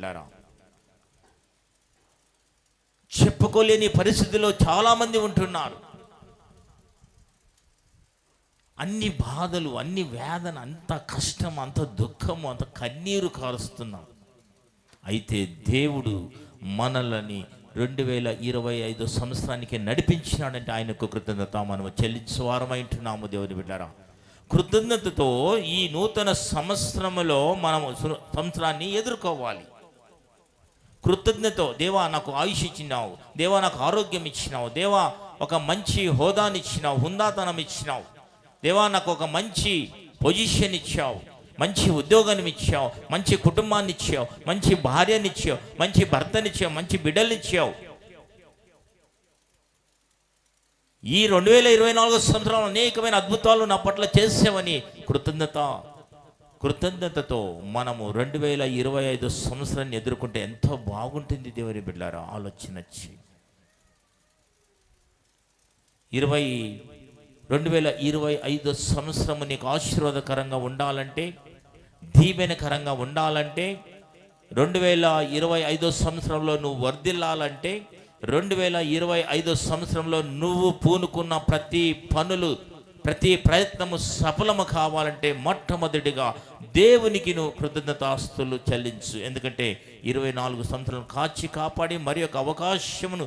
బిడ్డారా. చెప్పుకోలేని పరిస్థితిలో చాలామంది ఉంటున్నారు. అన్ని బాధలు, అన్ని వేదన, అంత కష్టం, అంత దుఃఖము, అంత కన్నీరు కారుస్తున్నారు. అయితే దేవుడు మనల్ని 2025 సంవత్సరానికి నడిపించినాడంటే ఆయనకు కృతజ్ఞత మనము చెల్లించువారమై ఉంటున్నాము దేవుని బిడ్డారా. కృతజ్ఞతతో ఈ నూతన సంవత్సరంలో మనము సంవత్సరాన్ని ఎదుర్కోవాలి. కృతజ్ఞతతో, దేవా నాకు ఆయుష్ ఇచ్చినావు, దేవా నాకు ఆరోగ్యం ఇచ్చినావు, దేవా ఒక మంచి హోదాని ఇచ్చినావు, హుందాతనం ఇచ్చినావు, దేవా నాకు ఒక మంచి పొజిషన్ ఇచ్చావు, మంచి ఉద్యోగాన్ని ఇచ్చావు, మంచి కుటుంబాన్ని ఇచ్చావు, మంచి భార్యని ఇచ్చావు, మంచి భర్తనిచ్చావు, మంచి బిడ్డల్ని ఇచ్చావు. ఈ 2024 సంవత్సరంలో అనేకమైన అద్భుతాలు నా పట్ల చేసావని కృతజ్ఞతతో మనము 2025 సంవత్సరాన్ని ఎదుర్కొంటే ఎంతో బాగుంటుంది దేవుని బిడ్డలారా. ఆలోచన వచ్చి 2025 సంవత్సరము నీకు ఆశీర్వాదకరంగా ఉండాలంటే, దీవెనకరంగా ఉండాలంటే, 2025 సంవత్సరంలో నువ్వు వర్ధిల్లాలంటే, 2025 సంవత్సరంలో నువ్వు పూనుకున్న ప్రతి పనులు, ప్రతి ప్రయత్నము సఫలము కావాలంటే మొట్టమొదటిగా దేవునికి నువ్వు కృతజ్ఞతాస్తులు చెల్లించు. ఎందుకంటే 24 సంవత్సరాలు కాచి కాపాడి మరి యొక్క అవకాశమును,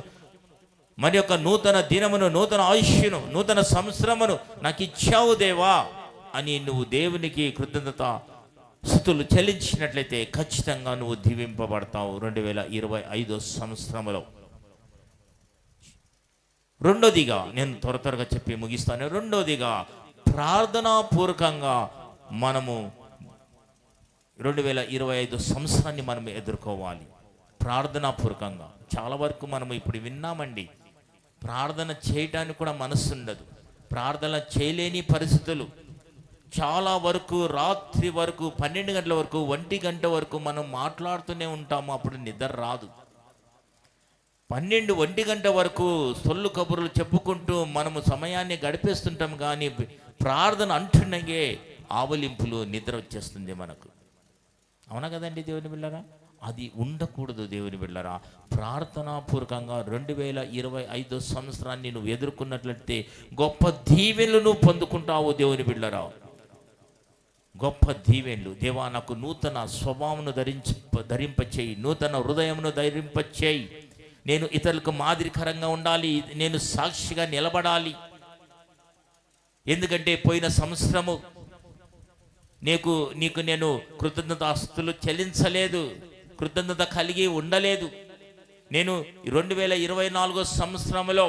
మరి యొక్క నూతన దినమును, నూతన ఆయుష్ను, నూతన సంవత్సరమును నాకు ఇచ్చావు దేవా అని నువ్వు దేవునికి కృతజ్ఞత స్తుతులు చెల్లించినట్లయితే ఖచ్చితంగా నువ్వు దీవింపబడతావు 2025 సంవత్సరంలో. రెండోదిగా, నేను త్వరగా చెప్పి ముగిస్తాను. రెండోదిగా, ప్రార్థనాపూర్వకంగా మనము 2025 సంవత్సరాన్ని మనం ఎదుర్కోవాలి. ప్రార్థనాపూర్వకంగా చాలా వరకు మనము ఇప్పుడు విన్నామండి, ప్రార్థన చేయడానికి కూడా మనసు ఉండదు, ప్రార్థన చేయలేని పరిస్థితులు. చాలా వరకు రాత్రి వరకు 12 గంటల వరకు, 1 గంట వరకు మనం మాట్లాడుతూనే ఉంటాము, అప్పుడు నిద్ర రాదు. 12-1 గంట వరకు సొల్లు కబుర్లు చెప్పుకుంటూ మనము సమయాన్ని గడిపేస్తుంటాం. కానీ ప్రార్థన అంటున్నగే ఆవలింపులు, నిద్ర వచ్చేస్తుంది మనకు. అవునా కదండి దేవుని బిళ్ళరా? అది ఉండకూడదు దేవుని బిళ్ళరా. ప్రార్థనాపూర్వకంగా 2025 సంవత్సరాన్ని నువ్వు ఎదుర్కొన్నట్లయితే గొప్ప దీవెనలు నువ్వు పొందుకుంటావు దేవుని బిళ్ళరా. గొప్ప దీవెనలు. దేవా నాకు నూతన స్వభావమును ధరింపచేయి, నూతన హృదయమును ధరింపచేయి, నేను ఇతరులకు మాదిరికరంగా ఉండాలి, నేను సాక్షిగా నిలబడాలి. ఎందుకంటే పోయిన సంవత్సరము నీకు నేను కృతజ్ఞతాస్తులు చెల్లించలేదు, కృతజ్ఞత కలిగి ఉండలేదు. నేను 2024 సంవత్సరంలో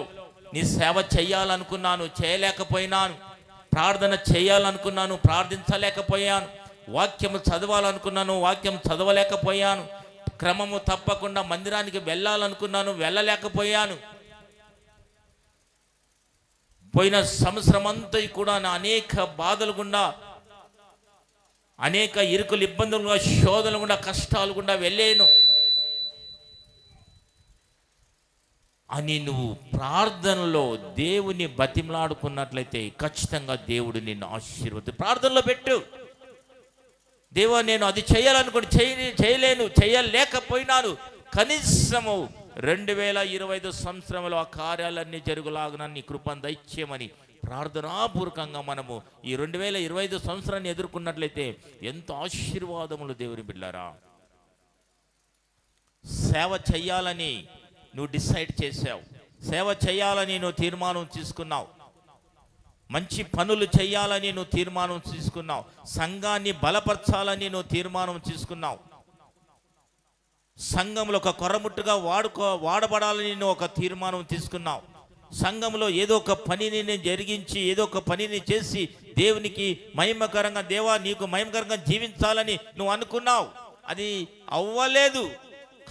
నీ సేవ చేయాలనుకున్నాను, చేయలేకపోయినాను. ప్రార్థన చేయాలనుకున్నాను, ప్రార్థించలేకపోయాను. వాక్యము చదవాలనుకున్నాను, వాక్యం చదవలేకపోయాను. క్రమము తప్పకుండా మందిరానికి వెళ్ళాలనుకున్నాను, వెళ్ళలేకపోయాను. పోయిన సంవత్సరం అంతా కూడా నా అనేక బాధలు గుండా, అనేక ఇరుకులు, ఇబ్బందులు గుండా, శోధనలు గుండా, కష్టాలు గుండా వెళ్ళాను అని నువ్వు ప్రార్థనలో దేవుని బతిమలాడుకున్నట్లయితే ఖచ్చితంగా దేవుడు నిన్ను ఆశీర్వదిస్తాడు. ప్రార్థనలో పెట్టు, దేవా నేను అది చేయాలనుకోండి, చేయలేను, చేయలేకపోయినాను, కనీసము 2025 సంవత్సరంలో ఆ కార్యాలన్నీ జరుగులాగున నీ కృపను దయచేయమని ప్రార్థనాపూర్వకంగా మనము ఈ 2025 సంవత్సరాన్ని ఎదుర్కొన్నట్లయితే ఎంతో ఆశీర్వాదములు దేవుని బిడ్డలారా. సేవ చెయ్యాలని నువ్వు డిసైడ్ చేసావు, సేవ చేయాలని నువ్వు తీర్మానం తీసుకున్నావు, మంచి పనులు చేయాలని నువ్వు తీర్మానం తీసుకున్నావు, సంఘాన్ని బలపరచాలని నువ్వు తీర్మానం తీసుకున్నావు, సంఘంలో ఒక కొరముట్టుగా వాడబడాలని నువ్వు ఒక తీర్మానం తీసుకున్నావు, సంఘంలో ఏదో ఒక పనిని జరిగించి, ఏదో ఒక పనిని చేసి దేవునికి మహిమకరంగా, దేవా నీకు మహిమకరంగా జీవించాలని నువ్వు అనుకున్నావు. అది అవ్వలేదు,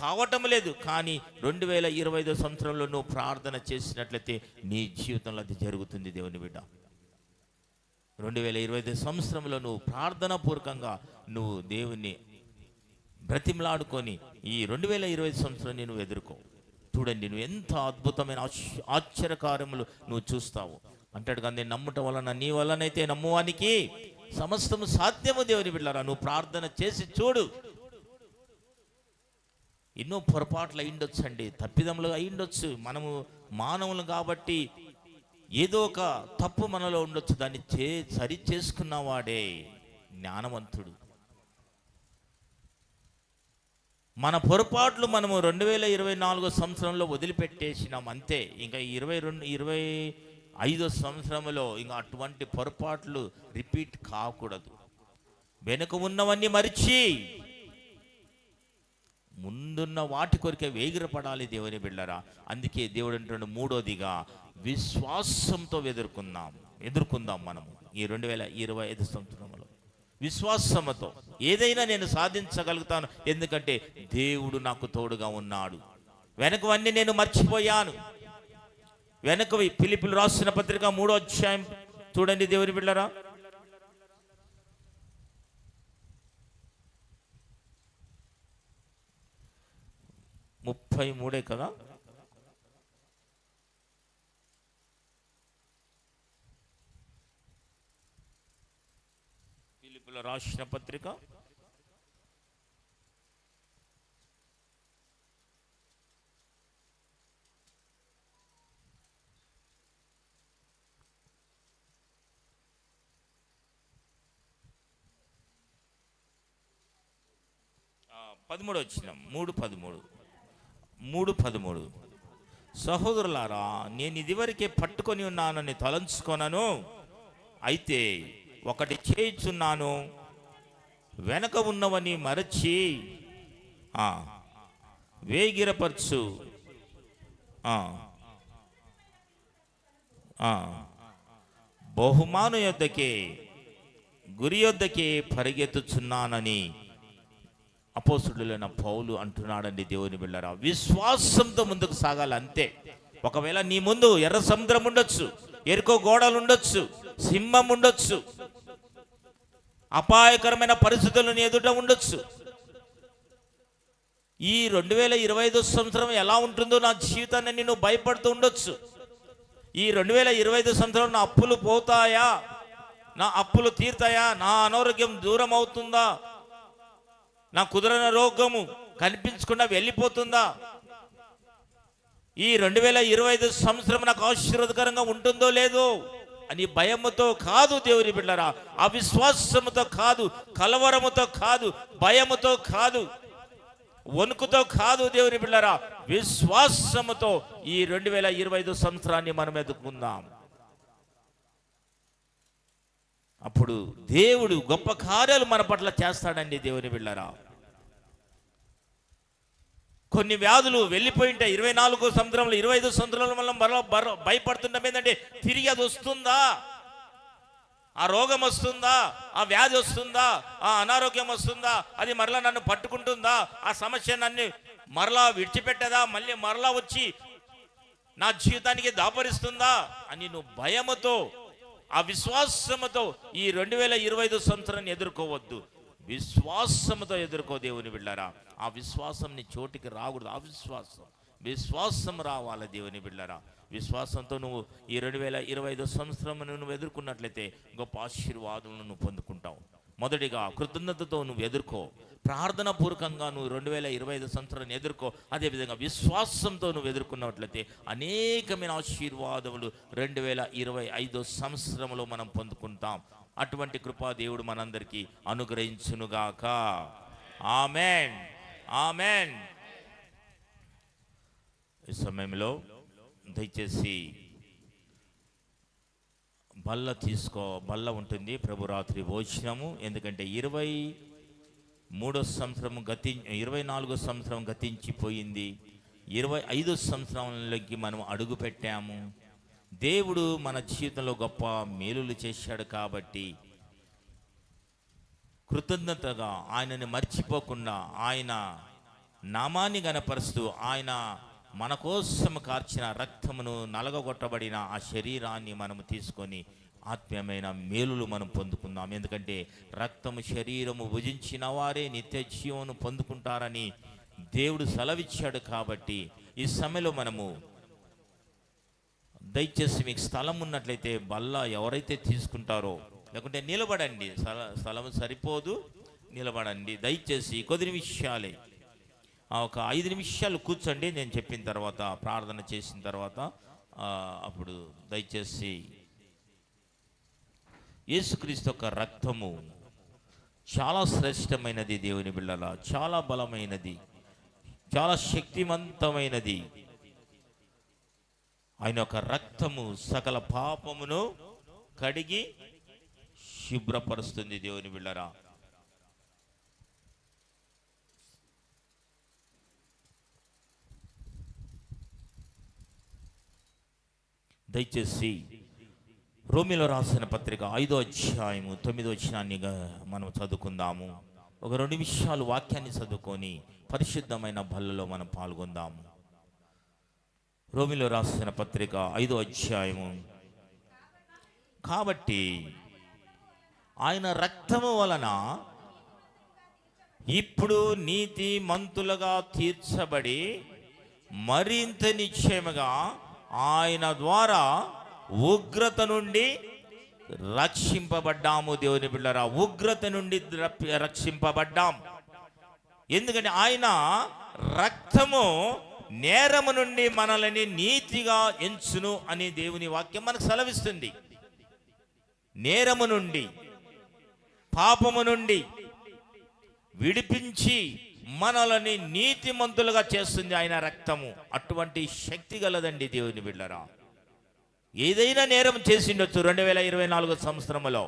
కావటం లేదు. కానీ 2025 సంవత్సరంలో నువ్వు ప్రార్థన చేసినట్లయితే నీ జీవితంలో అది జరుగుతుంది దేవుని బిడ్డ. 2025 సంవత్సరంలో నువ్వు ప్రార్థనాపూర్వకంగా నువ్వు దేవుణ్ణి బ్రతిమలాడుకొని ఈ 2025 సంవత్సరాన్ని నువ్వు ఎదుర్కో. చూడండి, నువ్వు ఎంత అద్భుతమైన ఆశ్చర్యకార్యములు నువ్వు చూస్తావు. అంటాడు కానీ నమ్ముట వలన, నీ వలనైతే నమ్మువానికి సమస్తము సాధ్యము దేవుని బిడ్డలారా. నువ్వు ప్రార్థన చేసి చూడు. ఎన్నో పొరపాట్లు అయిండొచ్చు అండి, తప్పిదములు అయిండొచ్చు. మనము మానవులు కాబట్టి ఏదో ఒక తప్పు మనలో ఉండొచ్చు. దాన్ని సరి చేసుకున్నవాడే జ్ఞానవంతుడు. మన పొరపాట్లు మనము 2024 సంవత్సరంలో వదిలిపెట్టేసినాం అంతే. ఇంకా 25 సంవత్సరంలో ఇంకా అటువంటి పొరపాట్లు రిపీట్ కాకూడదు. వెనుక ఉన్నవన్నీ మరిచి ముందున్న వాటి కొరికే వేగిరపడాలి దేవుని బిడ్డలారా. అందుకే దేవుడు అంటున్నాడు, మూడోదిగా విశ్వాసంతో ఎదుర్కొందాం మనము ఈ 2025 సంవత్సరంలో. విశ్వాసంతో ఏదైనా నేను సాధించగలుగుతాను, ఎందుకంటే దేవుడు నాకు తోడుగా ఉన్నాడు. వెనకవన్నీ నేను మర్చిపోయాను. వెనకవి ఫిలిప్పీయులకు రాసిన పత్రిక 3వ అధ్యాయం చూడండి దేవుని బిడ్డలారా. 33 కదా. ఫిలిప్పీయులకు రాసిన పత్రిక 13 వచ్చిన 3:13 సహోదరులారా, నేను ఇదివరకే పట్టుకొని ఉన్నానని తలంచుకొనను. అయితే ఒకటి చేయుచున్నాను, వెనక ఉన్నవని మరచి వేగిరపరచు బహుమాను యొద్దకే గురి యొద్దకే పరిగెత్తుచున్నానని అపోస్తుడైన పౌలు అంటున్నాడండి దేవుని బిడ్డలారా. విశ్వాసంతో ముందుకు సాగాలి అంతే. ఒకవేళ నీ ముందు ఎర్ర సముద్రం ఉండొచ్చు, ఎరుకో గోడలు ఉండొచ్చు, సింహం ఉండొచ్చు, అపాయకరమైన పరిస్థితులు నీ ఎదుట ఉండొచ్చు. ఈ 2025 సంవత్సరం ఎలా ఉంటుందో నా జీవితాన్ని నేను భయపడుతూ ఉండొచ్చు. ఈ 2025 సంవత్సరం నా అప్పులు పోతాయా, నా అప్పులు తీరుతాయా, నా అనారోగ్యం దూరం అవుతుందా, నా కుదరని రోగము కనిపించకుండా వెళ్ళిపోతుందా, ఈ 2025 సంవత్సరం నాకు ఆశీర్వాదకరంగా ఉంటుందో లేదో అని భయముతో కాదు దేవుని బిడ్డలారా, అవిశ్వాసముతో కాదు, కలవరముతో కాదు, భయముతో కాదు, వణుకుతో కాదు దేవుని బిడ్డలారా, విశ్వాసముతో ఈ 2025 సంవత్సరాన్ని మనం ఎదుర్కొందాం. అప్పుడు దేవుడు గొప్ప కార్యాలు మన పట్ల చేస్తాడండి దేవుని బిడ్డలారా. కొన్ని వ్యాధులు వెళ్ళిపోయింటాయి 24 సంవత్సరంలో, 25 సంవత్సరంలో మనం భయపడుతుంటాం. ఏంటంటే తిరిగి అది వస్తుందా, ఆ రోగం వస్తుందా, ఆ వ్యాధి వస్తుందా, ఆ అనారోగ్యం వస్తుందా, అది మరలా నన్ను పట్టుకుంటుందా, ఆ సమస్య నన్ను మరలా విడిచిపెట్టదా, మరలా వచ్చి నా జీవితానికి దాపరిస్తుందా అని నువ్వు భయముతో, ఆ విశ్వాసముతో ఈ 2025 సంవత్సరాన్ని ఎదుర్కోవద్దు. విశ్వాసముతో ఎదుర్కో దేవుని బిడ్డలారా. ఆ విశ్వాసం నీ చోటికి రాకూడదు. విశ్వాసం రావాలి దేవుని బిడ్డలారా. విశ్వాసంతో నువ్వు ఈ 2025 సంవత్సరం నువ్వు ఎదుర్కొన్నట్లయితే గొప్ప ఆశీర్వాదాలను నువ్వు పొందుకుంటావు. మొదటిగా కృతజ్ఞతతో నువ్వు ఎదుర్కో, ప్రార్థన పూర్వకంగా నువ్వు 2025 సంవత్సరాన్ని ఎదుర్కో. అదేవిధంగా విశ్వాసంతో నువ్వు ఎదుర్కొన్నట్లయితే అనేకమైన ఆశీర్వాదములు 2025 సంవత్సరంలో మనం పొందుకుంటాం. అటువంటి కృపా దేవుడు మనందరికీ అనుగ్రహించునుగాక. Amen, amen. ఈ సమయంలో దయచేసి బల్ల ఉంటుంది ప్రభురాత్రి భోజనము. ఎందుకంటే 24 సంవత్సరం గతించిపోయింది, 25 సంవత్సరంలోకి మనం అడుగు పెట్టాము. దేవుడు మన జీవితంలో గొప్ప మేలులు చేశాడు కాబట్టి కృతజ్ఞతగా ఆయనని మర్చిపోకుండా, ఆయన నామాన్ని గణపరుస్తూ, ఆయన మన కోసం కార్చిన రక్తమును, నలగొట్టబడిన ఆ శరీరాన్ని మనము తీసుకొని ఆత్మీయమైన మేలులు మనం పొందుకుందాం. ఎందుకంటే రక్తము శరీరము భుజించిన వారే నిత్య జీవమును పొందుకుంటారని దేవుడు సెలవిచ్చాడు. కాబట్టి ఈ సమయంలో మనము దయచేసి మీకు స్థలం ఉన్నట్లయితే బల్ల ఎవరైతే తీసుకుంటారో, లేకుంటే నిలబడండి, స్థలం సరిపోదు, నిలబడండి దయచేసి. కొద్ది విషయాలే ఒక 5 నిమిషాలు కూర్చోండి. నేను చెప్పిన తర్వాత, ప్రార్థన చేసిన తర్వాత అప్పుడు దయచేసి యేసుక్రీస్తు యొక్క రక్తము చాలా శ్రేష్టమైనది దేవుని బిడ్డల, చాలా బలమైనది, చాలా శక్తివంతమైనది. ఆయన యొక్క రక్తము సకల పాపమును కడిగి శుభ్రపరుస్తుంది దేవుని బిడ్డరా. దయచేసి రోమిలో రాసిన పత్రిక 5వ అధ్యాయము 9వ వచనాన్ని మనం చదువుకుందాము. ఒక 2 నిమిషాలు వాక్యాన్ని చదువుకొని పరిశుద్ధమైన బల్లలో మనం పాల్గొందాము. రోమిలో రాసిన పత్రిక 5వ అధ్యాయము. కాబట్టి ఆయన రక్తము వలన ఇప్పుడు నీతి మంతులుగా తీర్చబడి మరింత నిశ్చయముగా ఆయన ద్వారా ఉగ్రత నుండి రక్షింపబడ్డాము. దేవుని బిడ్డలారా, ఉగ్రత నుండి రక్షింపబడ్డాం. ఎందుకంటే ఆయన రక్తము నేరము నుండి మనల్ని నీతిగా ఎంచును అని దేవుని వాక్యం మనకు సెలవిస్తుంది. నేరము నుండి, పాపము నుండి విడిపించి మనల్ని నీతిమంతులుగా చేస్తుంది ఆయన రక్తము. అటువంటి శక్తి గలదండి దేవుని బిడ్డలారా. ఏదైనా నేరం చేసిండొచ్చు 2024 సంవత్సరంలో,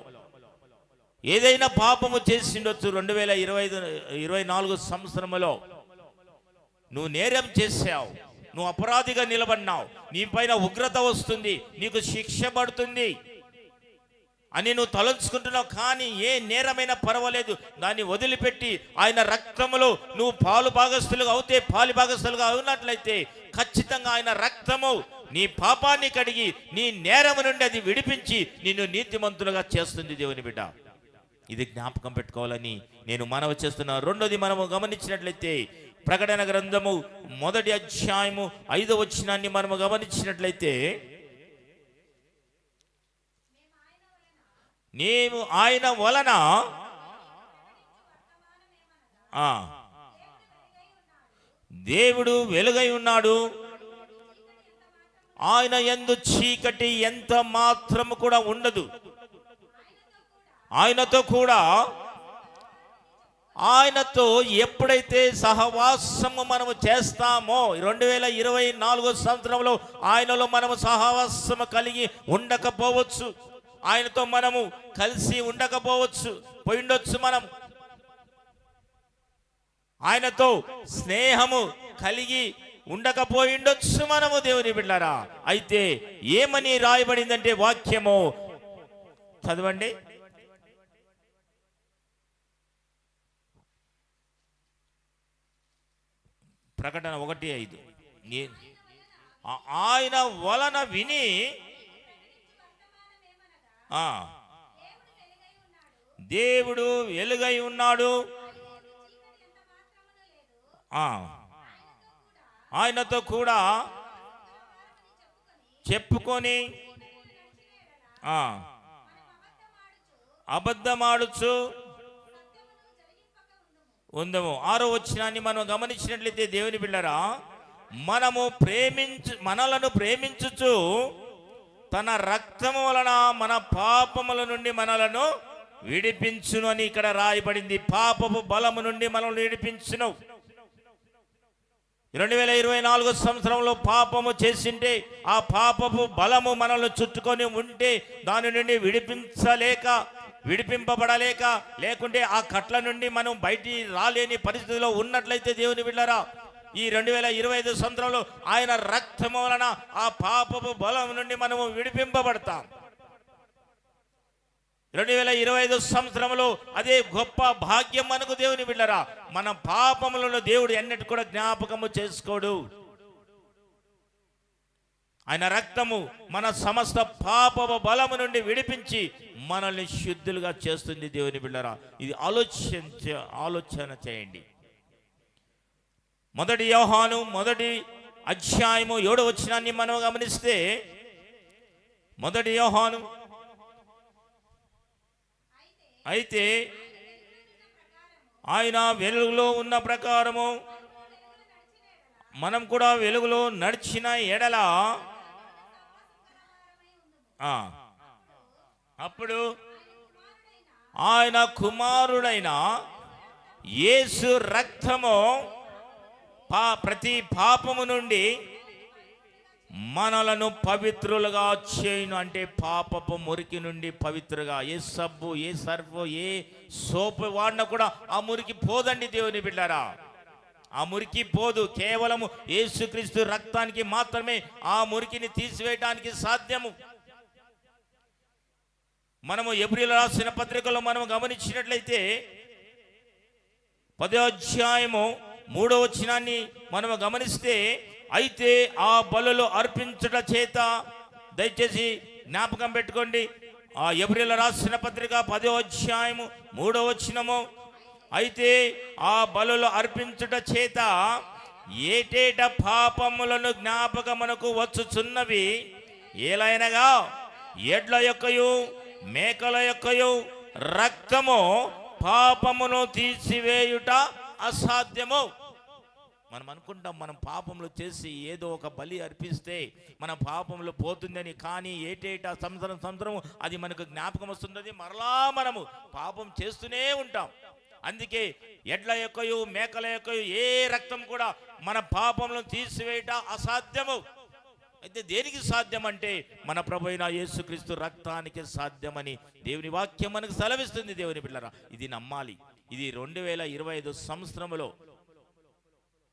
ఏదైనా పాపము చేసిండొచ్చు 2024 సంవత్సరంలో. నువ్వు నేరం చేసావు, నువ్వు అపరాధిగా నిలబడినావు, నీ పైన ఉగ్రత వస్తుంది, నీకు శిక్ష పడుతుంది అని నువ్వు తలంచుకుంటున్నావు. కానీ ఏ నేరమైనా పర్వాలేదు, దాన్ని వదిలిపెట్టి ఆయన రక్తములో నువ్వు పాలు భాగస్థులుగా అవుతే, పాలి భాగస్థులుగా అవునట్లయితే ఖచ్చితంగా ఆయన రక్తము నీ పాపాన్ని కడిగి నీ నేరము నుండి అది విడిపించి నిన్ను నీతిమంతులుగా చేస్తుంది దేవుని బిడ్డ. ఇది జ్ఞాపకం పెట్టుకోవాలని నేను మనవి చేస్తున్నా. రెండోది, మనము గమనించినట్లయితే ప్రకటన గ్రంథము 1వ అధ్యాయము 5వ వచనాన్ని మనము గమనించినట్లయితే, మేము ఆయన వలన దేవుడు వెలుగై ఉన్నాడు, ఆయన యందు చీకటి ఎంత మాత్రము కూడా ఉండదు. ఆయనతో కూడా, ఆయనతో ఎప్పుడైతే సహవాసము మనము చేస్తామో, 2024 సంవత్సరంలో ఆయనలో మనము సహవాసము కలిగి ఉండకపోవచ్చు, ఆయనతో మనము కలిసి ఉండకపోవచ్చు, పోయిండొచ్చు, మనం ఆయనతో స్నేహము కలిగి ఉండకపోయిండొచ్చు మనము దేవుని బిడ్డలారా. అయితే ఏమని రాయబడిందంటే వాక్యము చదవండి. ప్రకటన 1:5. ఆయన వలన విని దేవుడు వెలుగై ఉన్నాడు, ఆయనతో కూడా చెప్పుకొని అబద్ధమాడుచు ఉందము. 6వ వచనాన్ని మనం గమనించినట్లయితే దేవుని బిడ్డలారా, మనలను ప్రేమించుచు తన రక్తము వలన మన పాపముల నుండి మనలను విడిపించును అని ఇక్కడ రాయబడింది. పాపపు బలము నుండి మనల్ని విడిపించును. 2024 సంవత్సరంలో పాపము చేసింటే, ఆ పాపపు బలము మనల్ని చుట్టుకొని ఉంటే, దాని నుండి విడిపింపబడలేక లేకుంటే ఆ కట్ల నుండి మనం బయటికి రాలేని పరిస్థితిలో ఉన్నట్లయితే దేవుని బిడ్డలారా, ఈ 2025 సంవత్సరంలో ఆయన రక్తము వలన ఆ పాపపు బలం నుండి మనము విడిపింపబడతాం. 2025 సంవత్సరంలో అదే గొప్ప భాగ్యం మనకు దేవుని బిడ్డలారా. మన పాపములను దేవుడు ఎన్నటి కూడా జ్ఞాపకము చేసుకోడు. ఆయన రక్తము మన సమస్త పాపపు బలము నుండి విడిపించి మనల్ని శుద్ధులుగా చేస్తుంది దేవుని బిడ్డలారా. ఇది ఆలోచన చేయండి. 1 యోహాను 1వ అధ్యాయము 7వ వచనాన్ని మనం గమనిస్తే, 1 యోహాను, అయితే ఆయన వెలుగులో ఉన్న ప్రకారము మనం కూడా వెలుగులో నడిచిన ఎడల అప్పుడు ఆయన కుమారుడైన యేసు రక్తము ప్రతి పాపము నుండి మనలను పవిత్రులుగా చేయును. అంటే పాపపు మురికి నుండి పవిత్రుగా. ఏ సబ్బు, ఏ సర్ఫు, ఏ సోపు వాడినా కూడా ఆ మురికి పోదండి దేవుని బిడ్డారా. ఆ మురికి పోదు. కేవలము యేసుక్రీస్తు రక్తానికి మాత్రమే ఆ మురికిని తీసివేయడానికి సాధ్యము. మనము ఎబ్రీయులకు రాసిన పత్రికలో మనం గమనించినట్లయితే 10వ అధ్యాయము 3వ వచనాన్ని మనము గమనిస్తే, అయితే ఆ బలులు అర్పించుట చేత, దయచేసి జ్ఞాపకం పెట్టుకోండి, ఆ ఎబ్రీయులకు రాసిన పత్రిక 10వ అధ్యాయము 3వ వచనము, అయితే ఆ బలులు అర్పించుట చేత ఏటేట పాపములను జ్ఞాపకమునకు వచ్చుచున్నవి, ఏలైనగా ఎడ్ల యొక్కయు మేకల యొక్కయు రక్తము పాపమును తీసివేయుట అసాధ్యము. మనం అనుకుంటాం మనం పాపములు చేసి ఏదో ఒక బలి అర్పిస్తే మన పాపములు పోతుందని. కానీ ఏటేటా సంవత్సరం అది మనకు జ్ఞాపకం వస్తున్నది. మరలా మనము పాపం చేస్తూనే ఉంటాం. అందుకే ఎడ్ల యొక్కయు మేకల యొక్కయు ఏ రక్తం కూడా మన పాపములను తీసివేయట అసాధ్యము. అయితే దేనికి సాధ్యం అంటే మన ప్రభు అయిన యేసుక్రీస్తు రక్తానికి సాధ్యమని దేవుని వాక్యం మనకు సెలవిస్తుంది. దేవుని బిడ్డలారా, ఇది నమ్మాలి. ఇది 2025 సంవత్సరంలో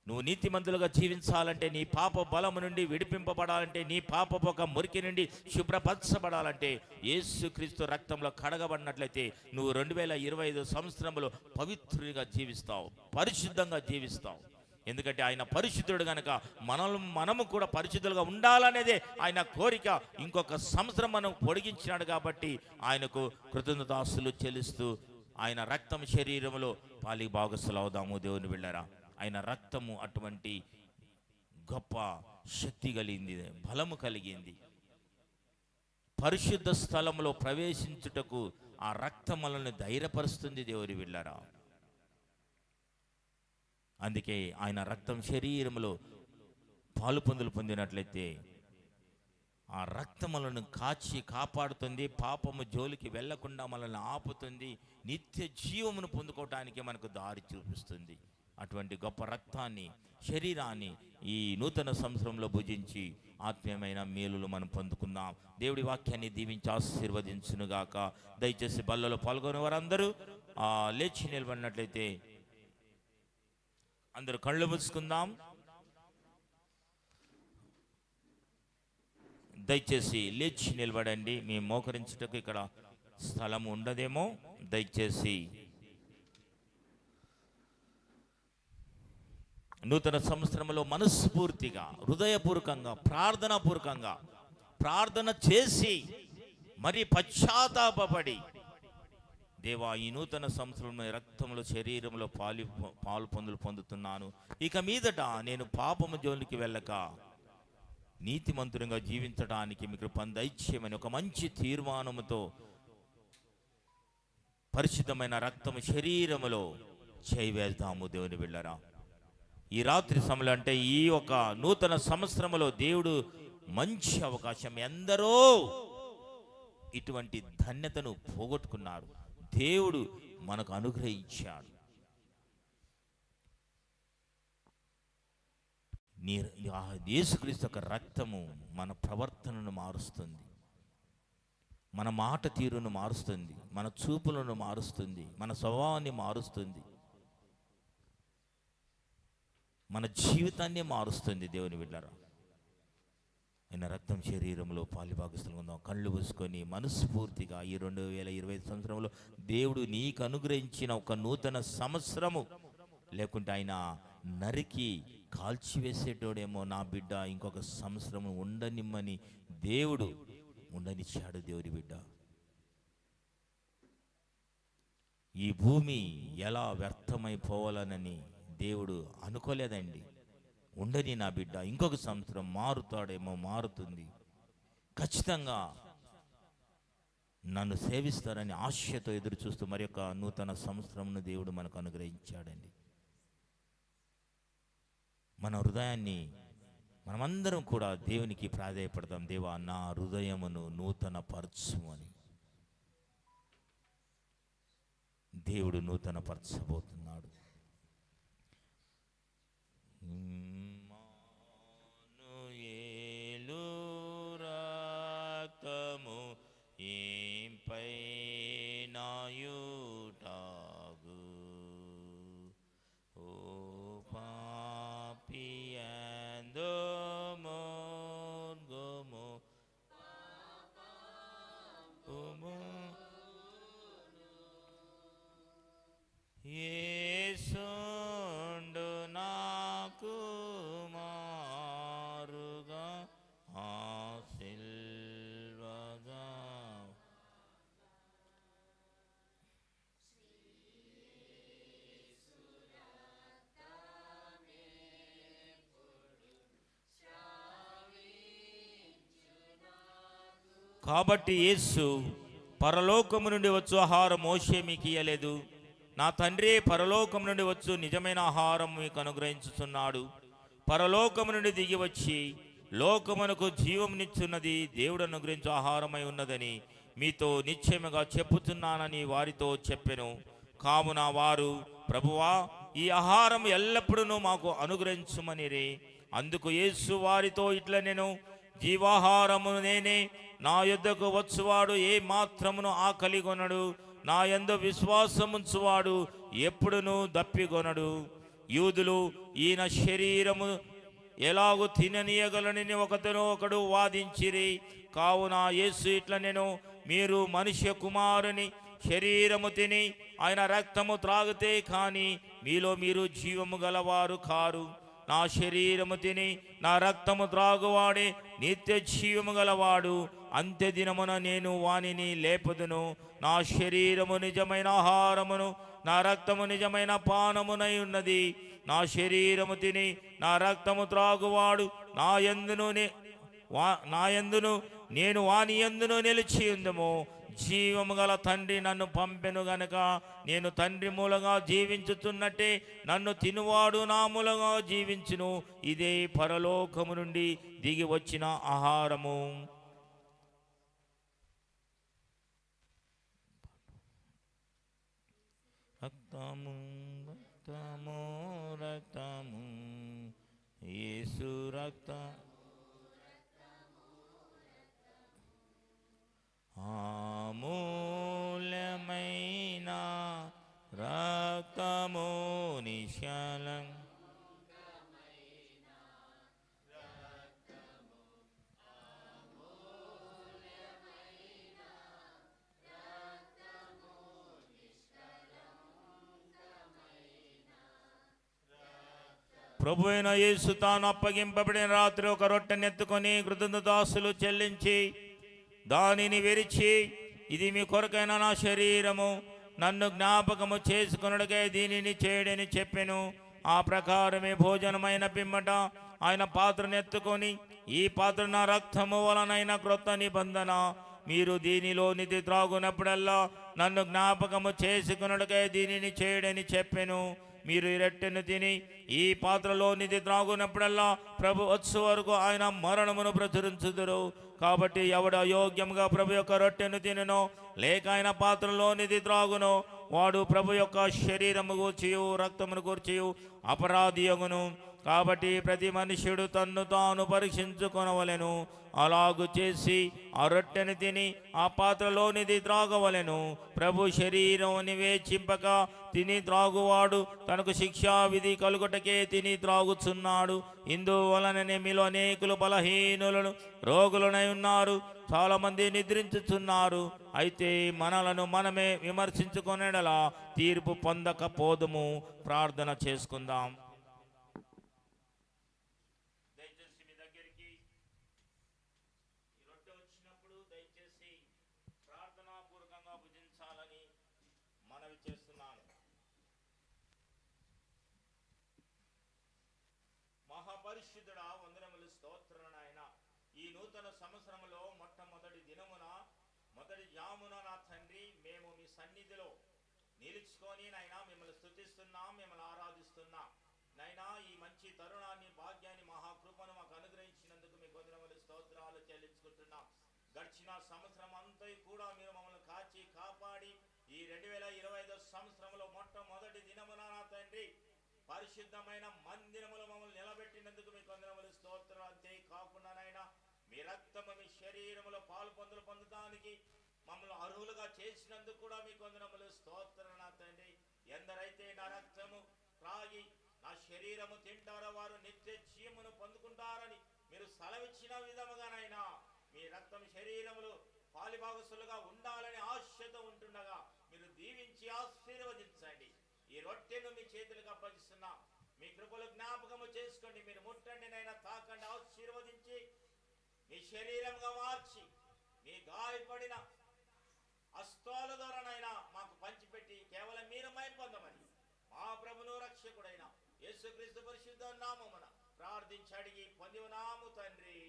నువ్వు నీతిమంతులుగా జీవించాలంటే, నీ పాప బలము నుండి విడిపింపబడాలంటే, నీ పాపపు ఒక మురికి నుండి శుభ్రపరచబడాలంటే, యేసుక్రీస్తు రక్తంలో కడగబడినట్లయితే నువ్వు 2025 సంవత్సరంలో పవిత్రుడిగా జీవిస్తావు, పరిశుద్ధంగా జీవిస్తావు. ఎందుకంటే ఆయన పరిశుద్ధుడు కనుక మనము కూడా పరిశుద్ధులుగా ఉండాలనేదే ఆయన కోరిక. ఇంకొక సంవత్సరం మనం పొడిగించినాడు కాబట్టి ఆయనకు కృతజ్ఞతాస్తులు చెల్లిస్తూ ఆయన రక్తం శరీరంలో పాలి భాగస్తులు అవుదాము. దేవుని బిడ్డలారా, ఆయన రక్తము అటువంటి గొప్ప శక్తి కలిగింది, బలము కలిగింది. పరిశుద్ధ స్థలంలో ప్రవేశించుటకు ఆ రక్తం మనల్ని ధైర్యపరుస్తుంది. దేవుని బిడ్డలారా, అందుకే ఆయన రక్తం శరీరంలో పాలు పొందులు పొందినట్లయితే ఆ రక్తం మనల్ని కాపాడుతుంది, పాపము జోలికి వెళ్లకుండా మనల్ని ఆపుతుంది, నిత్య జీవమును పొందుకోవటానికి మనకు దారి చూపిస్తుంది. అటువంటి గొప్ప రక్తాన్ని, శరీరాన్ని ఈ నూతన సంవత్సరంలో భుజించి ఆత్మీయమైన మేలులు మనం పొందుకుందాం. దేవుడి వాక్యాన్ని దీవించి ఆశీర్వదించునుగాక. దయచేసి బల్లలో పాల్గొనే వారందరూ లేచి నిలబడినట్లయితే అందరూ కళ్ళు మూసుకుందాం. దయచేసి లేచి నిలబడండి. మీ మోకరించుటకు ఇక్కడ స్థలం ఉండదేమో. దయచేసి నూతన సంవత్సరంలో మనస్ఫూర్తిగా, హృదయపూర్వకంగా, ప్రార్థన చేసి మరి పశ్చాత్తాపపడి, దేవా, ఈ నూతన సంవత్సరంలో రక్తంలో శరీరంలో పాలు పొందుతున్నాను. ఇక మీదట నేను పాపము జోలికి వెళ్ళక నీతిమంతునిగా జీవించడానికి మీకు దయచేయమని ఒక మంచి తీర్మానముతో పరిశుద్ధమైన రక్తము శరీరములో చేయివేద్దాము. దేవుని బిడ్డలారా, ఈ రాత్రి సమయంలో అంటే ఈ ఒక నూతన సంవత్సరంలో దేవుడు మంచి అవకాశం. ఎందరో ఇటువంటి ధన్యతను పోగొట్టుకున్నారు, దేవుడు మనకు అనుగ్రహించాడు. యేసుక్రీస్తు యొక్క రక్తము మన ప్రవర్తనను మారుస్తుంది, మన మాట తీరును మారుస్తుంది, మన చూపులను మారుస్తుంది, మన స్వభావాన్ని మారుస్తుంది, మన జీవితాన్ని మారుస్తుంది. దేవుని బిడ్డలారా, ఆయన రక్తం శరీరంలో పాలిభాగస్తులు ఉందాం. కళ్ళు మూసుకొని మనస్ఫూర్తిగా ఈ 2025 సంవత్సరంలో దేవుడు నీకు అనుగ్రహించిన ఒక నూతన సంవత్సరము, లేకుంటే ఆయన నరికి కాల్చివేసేటోడేమో, నా బిడ్డ ఇంకొక సంవత్సరం ఉండనిమ్మని దేవుడు ఉండనిచ్చాడు. దేవుని బిడ్డ, ఈ భూమి ఎలా వ్యర్థమైపోవాలనని దేవుడు అనుకోలేదండి. ఉండని నా బిడ్డ ఇంకొక సంవత్సరం మారుతాడేమో, మారుతుంది, ఖచ్చితంగా నన్ను సేవిస్తారని ఆశతో ఎదురు చూస్తూ మరి యొక్క నూతన సంవత్సరంను దేవుడు మనకు అనుగ్రహించాడండి. మన హృదయాన్ని మనమందరం కూడా దేవునికి ప్రాధేయపడతాం. దేవా, నా హృదయమును నూతన పరచుమని. దేవుడు నూతన పరచబోతున్నాడు. ఇమ్మానుయేలు రక్తము ఏంపై నాయుటాగు, ఓ పాపియందు మోర్గము యేసుండు నాకు మారుగా ఆ సిల్వగా. కాబట్టి యేసు, పరలోకము నుండి వచ్చు ఆహారం మోషే మీకు ఇయ్యలేదు, నా తండ్రి పరలోకం నుండి వచ్చు నిజమైన ఆహారం మీకు అనుగ్రహించుతున్నాడు. పరలోకము నుండి దిగి వచ్చి లోకమునకు జీవమునిచ్చున్నది దేవుడు అనుగ్రహించు ఆహారమై ఉన్నదని మీతో నిశ్చయముగా చెప్పుతున్నానని వారితో చెప్పెను. కావున వారు, ప్రభువా, ఈ ఆహారం ఎల్లప్పుడూ మాకు అనుగ్రహించుమనిరి. అందుకు యేసు వారితో ఇట్లా, నేను జీవాహారము నేనే, నా యొద్దకు వచ్చువాడు ఏ మాత్రమును ఆకలిగొనడు, నా యందు విశ్వాసముంచువాడు ఎప్పుడునూ దప్పిగొనడు. యూదులు ఈయన శరీరము ఎలాగూ తిననీయగలనని ఒకడు వాదించిరి. కావున యేసు ఇట్లా, నేను మీరు మనుష్య కుమారుని శరీరము తిని ఆయన రక్తము త్రాగితే కానీ మీలో మీరు జీవము గలవారు కారు. నా శరీరము తిని నా రక్తము త్రాగువాడే నిత్య జీవము గలవాడు. అంత్య దినమున నేను వానిని లేపదును. నా శరీరము నిజమైన ఆహారమును, నా రక్తము నిజమైన పానమునై ఉన్నది. నా శరీరము తిని నా రక్తము త్రాగువాడు నా యందును నేను వాని యందును నిలిచి ఉందము. జీవము గల తండ్రి నన్ను పంపెను గనుక నేను తండ్రి మూలంగా జీవించుతున్నట్టే నన్ను తినువాడు నా మూలంగా జీవించును. ఇదే పరలోకము నుండి దిగి వచ్చిన ఆహారము. రక్తము రక్తము రక్తము యేసు రక్తం, అమూల్యమైన రక్తము నిశ్చలం. ప్రభు అయిన యేసు తాను అప్పగింపబడిన రాత్రి ఒక రొట్టెనెత్తుకొని కృతజ్ఞతాస్తులు చెల్లించి దానిని విరిచి, ఇది మీ కొరకైన నా శరీరము, నన్ను జ్ఞాపకము చేసుకొనుటకై దీనిని చేయడని చెప్పెను. ఆ ప్రకారమే భోజనమైన పిమ్మట ఆయన పాత్రనెత్తుకొని, ఈ పాత్ర నా రక్తము వలనైన క్రొత్త నిబంధన, మీరు దీనిలో నిధి త్రాగునప్పుడల్లా నన్ను జ్ఞాపకము చేసుకొనుటకై దీనిని చేయడని చెప్పెను. మీరు ఈ రొట్టెను తిని ఈ పాత్రలో నిధి త్రాగునప్పుడల్లా ప్రభు వచ్చు వరకు ఆయన మరణమును ప్రచురించుదురు. కాబట్టి ఎవడు అయోగ్యంగా ప్రభు యొక్క రొట్టెను తిననో లేక ఆయన పాత్రలో నిధి త్రాగునో వాడు ప్రభు యొక్క శరీరము గూర్చియు రక్తమును గూర్చియు అపరాధి అగును. కాబట్టి ప్రతి మనుష్యుడు తన్ను తాను పరీక్షించుకొనవలెను. అలాగు చేసి ఆ రొట్టెను తిని ఆ పాత్రలోనిది త్రాగవలెను. ప్రభు శరీరం నివేచింపక తిని త్రాగువాడు తనకు శిక్షా విధి కలుగుటకే తిని త్రాగుచున్నాడు. ఇందువలననే మీలో అనేకులు బలహీనులను రోగులనై ఉన్నారు, చాలా మంది నిద్రించుచున్నారు. అయితే మనలను మనమే విమర్శించుకొనేలా తీర్పు పొందకపోదుము. ప్రార్థన చేసుకుందాం. మహాపరిశుద్ధుడా, వందనములు, స్తోత్రములు నాయన. ఈ నూతన సంవత్సరములో మొట్టమొదటి దినమున మొదటి జామున నా తండ్రి మేము మీ సన్నిధిలో నిలుచుకొని నైనా మిమ్మల్ని స్తుతిస్తున్నాం, మిమ్మల్ని ఆరాధిస్తున్నాం నైనా. ఈ మంచి తరుణాన్ని గడిచిన సంవత్సరం అంతా కూడా మీరు మమ్మల్ని కాచి కాపాడి ఈ 2025 సంవత్సరంలో మొట్టమొదటి దినమున నా తండ్రి పరిశుద్ధమైన మందిరములో మమ్మల్ని నిలబెట్టినందుకు మీకు వందనములు స్తోత్రం. అంతే కాకుండా నాయన మీ రక్తము మీ శరీరములో పాలు పొందడానికి మమ్మల్ని అర్హులుగా చేసినందుకు కూడా మీకు వందనములు స్తోత్రం నా తండ్రి. ఎందరైతే నా రక్తము త్రాగి నా శరీరము తింటారో వారు నిత్య జీవమును పొందుకుంటారని మీరు సెలవిచ్చిన విధముగానైనా మీ రక్తం శరీరములు పాలిభాగస్తులుగా ఉండాలని ఆశతో ఉంటుండగా మీరు దీవించి ఆశీర్వదించండి. ఈ రొట్టెను మీ చేతులకు అప్పగిస్తున్నా. మీ కృపలు జ్ఞాపకము చేసుకోండి. మీరు ముట్టండి నైనా, తాకండి, ఆశీర్వదించి మీ శరీరంగా మార్చి మీ గాయపడిన హస్తాల ద్వారానైనా మాకు పంచిపెట్టి కేవలం మీరు మహిమ పొందమని మా ప్రభును రక్షకుడైన యేసుక్రీస్తు పరిశుద్ధ నామమున ప్రార్థించి అడిగి పొంది ఉన్నాము తండ్రి.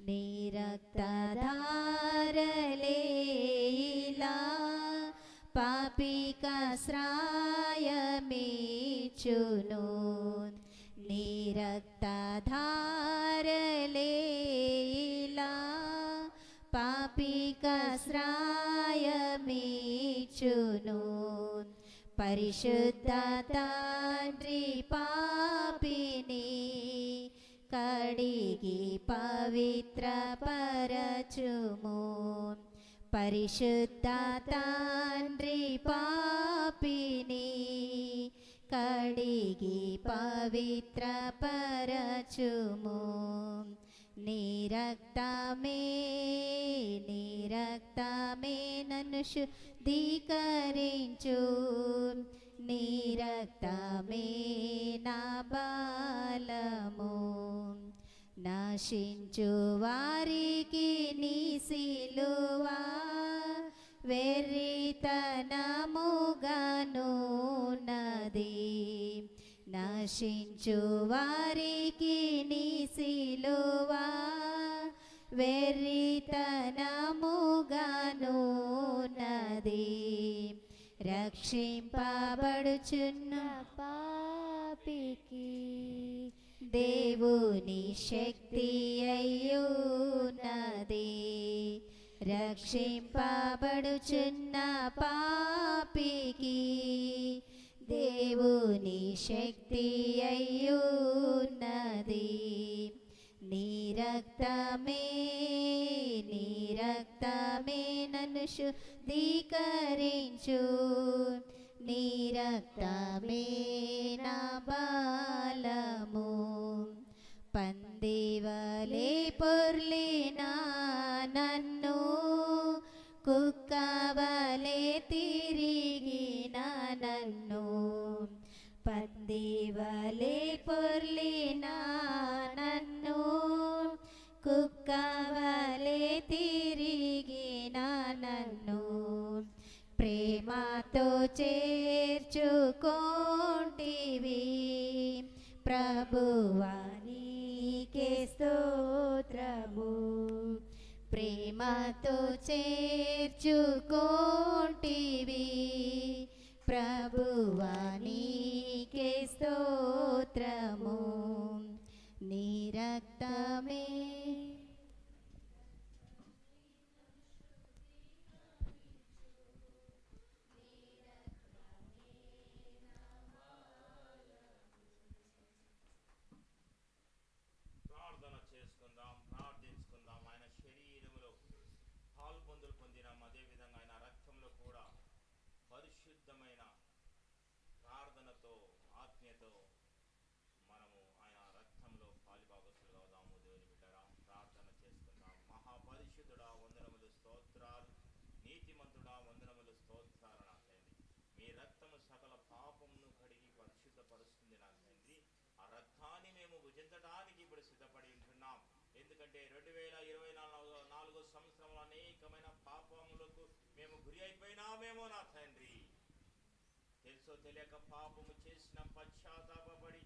నీ రక్తధారలేలా పాపికాశ్రయమిచ్చును. నీ రక్తధారలేలా పాపికాశ్రయమిచ్చును. పరిశుద్ధ తండ్రి పాపిని కడిగి పవిత్ర పరచుము. పరిశుద్ధ తండ్రి పాపిని కడిగి పవిత్ర పరచుము. నీ రక్తమే నన్ను శుద్ధీకరించు. నీ రక్తమే నా బలము. నశించు వారికి నీ సిలువ వెర్రితనముగానున్నది. నశించు వారికి నీ సిలువ వెర్రితనముగానున్నది. రక్షింపబడుచున్న పాపికి దేవుని శక్తి అయ్యున్నది. రక్షింపబడుచున్న పాపికి దేవుని శక్తి అయ్యున్నది. నీ రక్తమే నన్ను శుద్ధీకరించు. నీ రక్తమే నా బలము. పందివలే పొర్లిన నన్ను కుక్కవలే తిరిగిన నన్ను. పందివలే పొర్లిన నన్ను కుక్కవలే తిరిగిన నన్ను. ప్రేమతో చేర్చుకోంటివి ప్రభువా నీకే స్తోత్రము. ప్రేమతో చేర్చుకోంటివి ప్రభువా నీకే స్తోత్రము. నీ రక్తమే ప్రార్థించుకుందాం. ఆయన శరీరములో పాల్పొందులు పొందినాం. అదేవిధంగా ఆయన రక్తంలో కూడా పరిశుద్ధమైన ప్రార్థనతో ఆత్మీయతో మనము ఆయన రక్తంలో పాలిభాగస్తులుగా అవుదాము. దేవుని బిడ్డరా, ప్రార్థన చేసుకుందాం. మహాపరిశుద్ధుడా వందనములు స్తోత్రాలు. నీతిమంతుడా వందనములు స్తోత్రాలు. నా తండ్రి, మీ రక్తము సకల పాపమును కడిగి పరిశుద్ధపరుస్తుంది. నా తండ్రి, ఆ రక్తాన్ని మేము భుజించడానికి ఇప్పుడు సిద్ధపడి ఉంటున్నాం. ఎందుకంటే 2024 సంవత్సరంలో అనేకమైన పాపములకు అయినామేమో నా తండ్రి, తెలుసో తెలియక పాపము చేసిన పశ్చాత్తాపపడి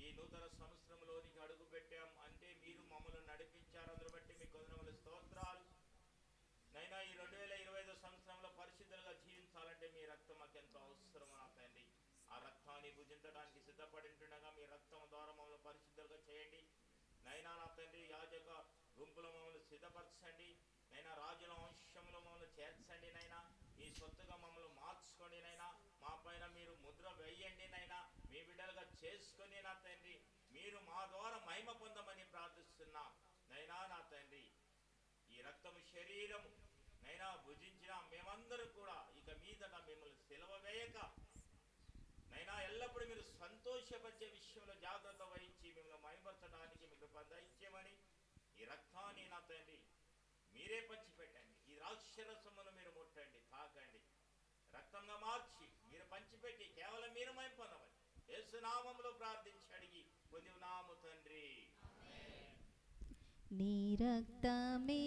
ఈ నూతన సంవత్సరంలోనికి అడుగు పెట్టాం అంటే మీరు మమ్మల్ని నడిపించారు. అందును బట్టి మీకు వందనములు, స్తోత్రాలు. నైనా ఈ 2025 సంవత్సరంలో పరిశుద్ధులుగా జీవించాలంటే మీ రక్తం మాకెంతో అవసరం నా తండ్రి. ఆ రక్తాన్ని భుజించడానికి సిద్ధపడి ఉంటుండగా మీ రక్తం ద్వారా మమ్మల్ని పరిశుద్ధులుగా చేయండి. నైనా నా తండ్రి, యాజక గుంపులో మమ్మల్ని సిద్ధపరచండి. నైనా రాజుల వంశంలో మమ్మల్ని చేర్చండి. నైనా మీ సొత్తుగా మమ్మల్ని మార్చుకోండి. నైనా మా పైన మీరు ముద్ర వేయండి. నైనా మీ బిడ్డలుగా చేసుకొని నా తండ్రి మీరు మా ద్వారా మహిమ పొందమని ప్రార్థిస్తున్నా. నైనా నా తండ్రి, ఈ రక్తము శరీరము నైనా భుజించిన మేమందరూ కూడా ఇక మీదట మిమ్మల్ని సెలవు వేయక నైనా ఎల్లప్పుడూ మీరు సంతోషపరిచే విషయంలో జాగ్రత్త వహించి మిమ్మల్ని మహిమపరచడానికి మీకు దయచేయమని ఈ రక్తాన్ని నా తండ్రి మీరే పంచిపెట్టండి. ఈ ద్రాక్షరసమును మీరు ముట్టండి, తాకండి, రక్తంగా మార్చి మీరు పంచిపెట్టి కేవలం మీరు మహిమ పొందమని యేసు నామములో ప్రార్థించి అడిగి పొంది ఉన్నాము తండ్రి. నీ రక్తమే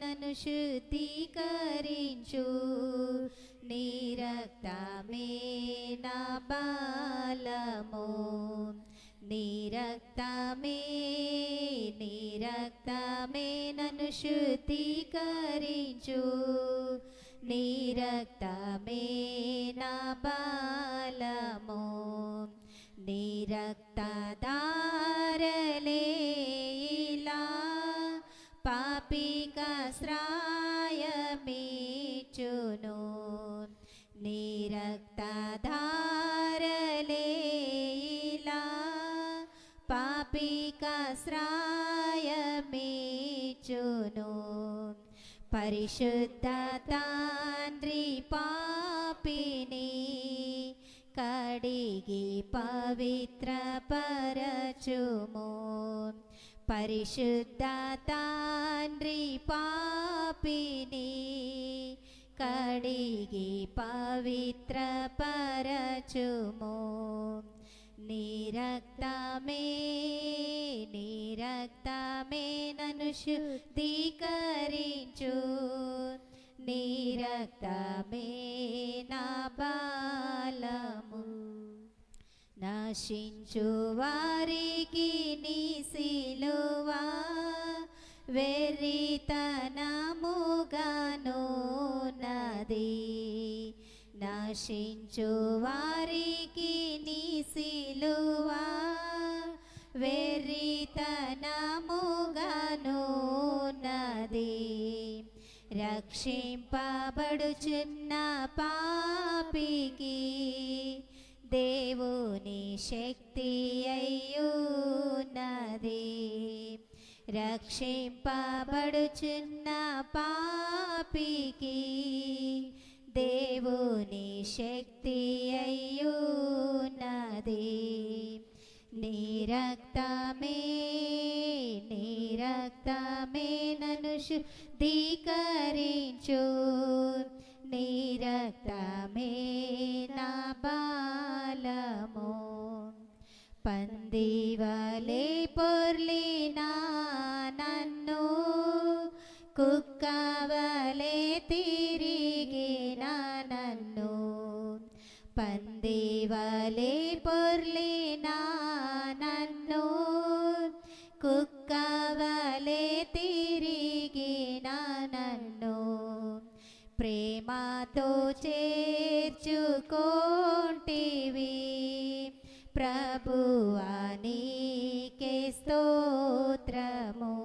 నన్ను శుద్ధీకరించు, నీ రక్తమే నా బలము, నీ రక్తమే నన్ను శుద్ధీకరించు, నీ రక్తమే నా బలము, నీ రక్తధారలే ఇలా పాపికాశ్రయమిచ్చును, నీ రక్తధారలే ఇలా పాపికాశ్రయమిచ్చును. పరిశుద్ధ తండ్రి పాపిని కడిగి పవిత్రపరచుము, పరిశుద్ధ తండ్రి పాపిని కడిగి పవిత్రపరచుము. నీ రక్తమే నన్ను శుద్ధీకరించు, నీ రక్తమే నా బలము. నశించు వారికి నీ సిలువ వెర్రితనముగానున్నది, నశించు వారికి నీ సిలువ వెర్రితనముగానున్నది. రక్షింపబడుచున్న పాపికి దేవుని శక్తి అయ్యున్నది, రక్షింపబడుచున్న పాపికి దేవుని శక్తి అయ్యున్నది. నీ రక్తమే నన్ను శుద్ధీకరించు, నీ రక్తమే నా బలము. పందివలే పొర్లిన నన్ను కుక్కవలే తిరిగిన నన్ను, పందివలే పొర్లిన నన్ను కుక్కవలే తిరిగిన నన్ను, ప్రేమతో చేర్చుకోంటివి ప్రభువా నీకే స్తోత్రము,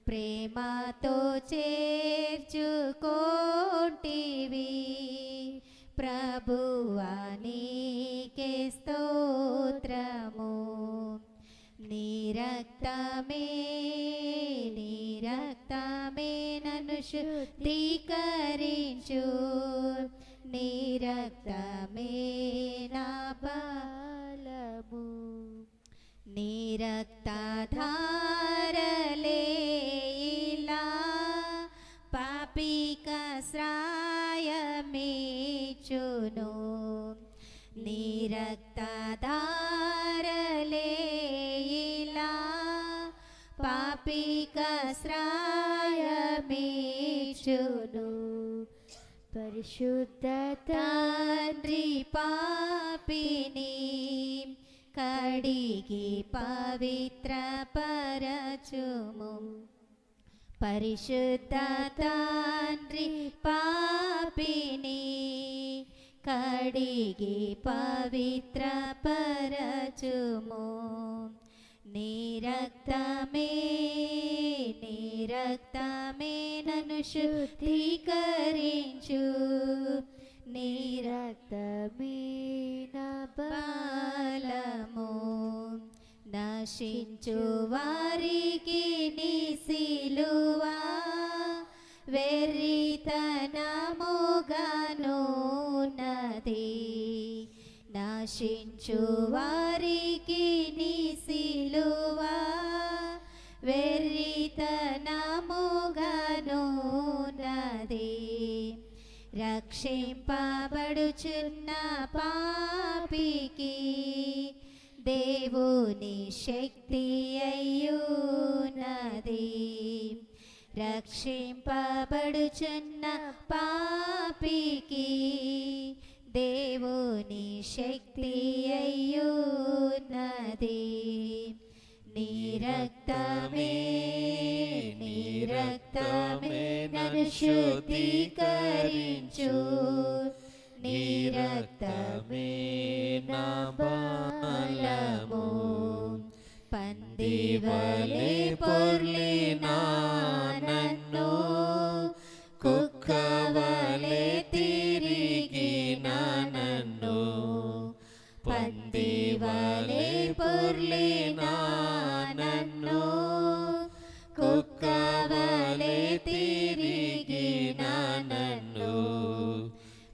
ప్రేమతో చేర్చుకోంటివి ప్రభువా నీకే స్తోత్రము. నీ రక్తమే నన్ను శుద్ధీకరించు, నీ రక్తమే నా బలము, నీ రక్తధారలే ఇలా పాపికాశ్రయమిచ్చును, నీ రక్తధారలే ఇలా పాపికాశ్రయమిచ్చును. చేర్చును. పరిశుద్ధ తండ్రి పాపిని కడిగి పవిత్ర పరచుము. పరిశుద్ధ తండ్రి పాపిని కడిగి పవిత్ర పరచుము. నీ రక్తమే నన్ను శుద్ధీకరించు. నీ రక్తమే నా బలము. నశించు వారికి నీ సిలువా వెర్రితనముగానున్నది. నశించు వారికి నీ సిలువా వెర్రితనముగానున్నది. రక్షింపబడుచున్న పాపికి దేవుని శక్తి అయ్యున్నది. రక్షింపబడుచున్న పాపికి దేవుని శక్తి అయ్యున్నది. నీ రక్తమే నన్ను శుద్ధీకరించు. నీ రక్తమే నా బలము. పందివలే పొర్లిన నన్ను కుక్కవలే తిరిగిన నన్ను. పందివలే పొర్లిన నన్ను కుక్కవలే తిరిగిన నన్ను.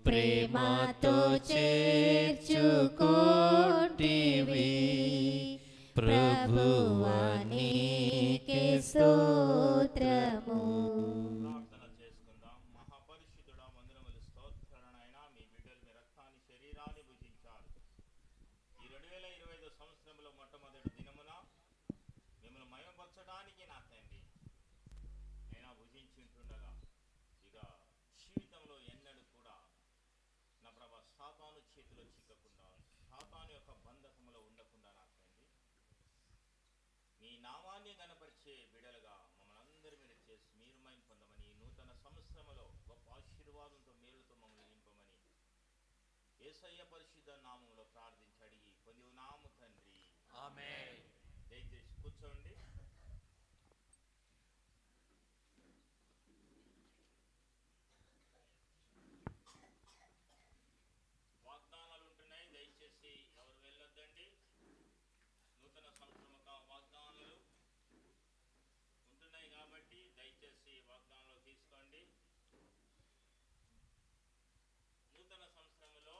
ప్రేమతో చేర్చుకోటివి ప్రభువా, నీకే స్తోత్రము. ప్రార్థన చేసుకుందాం. మహాపరిశుద్ధుడా, వందనములు, స్తోత్రాలనైనా మీ బిడ్డలు మీ రక్తాన్ని శరీరాన్ని భుజించారు. ఈ 2025 సంవత్సరంలో మొట్టమొదటి దినమున మిమ్మల్ని మహిమపరచడానికి నా తండ్రి నేను భుజించి ఉంటుండగా ఇక జీవితంలో ఎన్నడూ కూడా నా ప్రభా సాతాను చేతిలో చిక్కకుండా, సాతాను యొక్క బంధకములో ఉండకుండా నా తండ్రి మీ నామాన్ని గణపరిచే బిడలుగా మమ్మల్ని అందరి మీద చేసి మీరు మహిమ పొందమని, ఈ నూతన సంవత్సరంలో గొప్ప ఆశీర్వాదంతో మేలుతో మమ్మల్ని నింపమని యేసయ్య పరిశుద్ధ నామములో ప్రార్థించి అడిగి పొంది ఉన్నాము తండ్రి, ఆమేన్. దయచేసి కూర్చోండి. వాగ్దానాలు ఉంటున్నాయి, దయచేసి ఎవరు వెళ్ళొద్దండి. నూతన సంవత్సరం వాగ్దానాలు ఉంటున్నాయి కాబట్టి దయచేసి వాగ్దానాలు తీసుకోండి. నూతన సంవత్సరంలో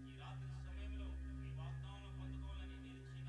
ఈ రాత్రి సమయంలో ఈ వాగ్దానం పొందుకోవాలని నిలిచిన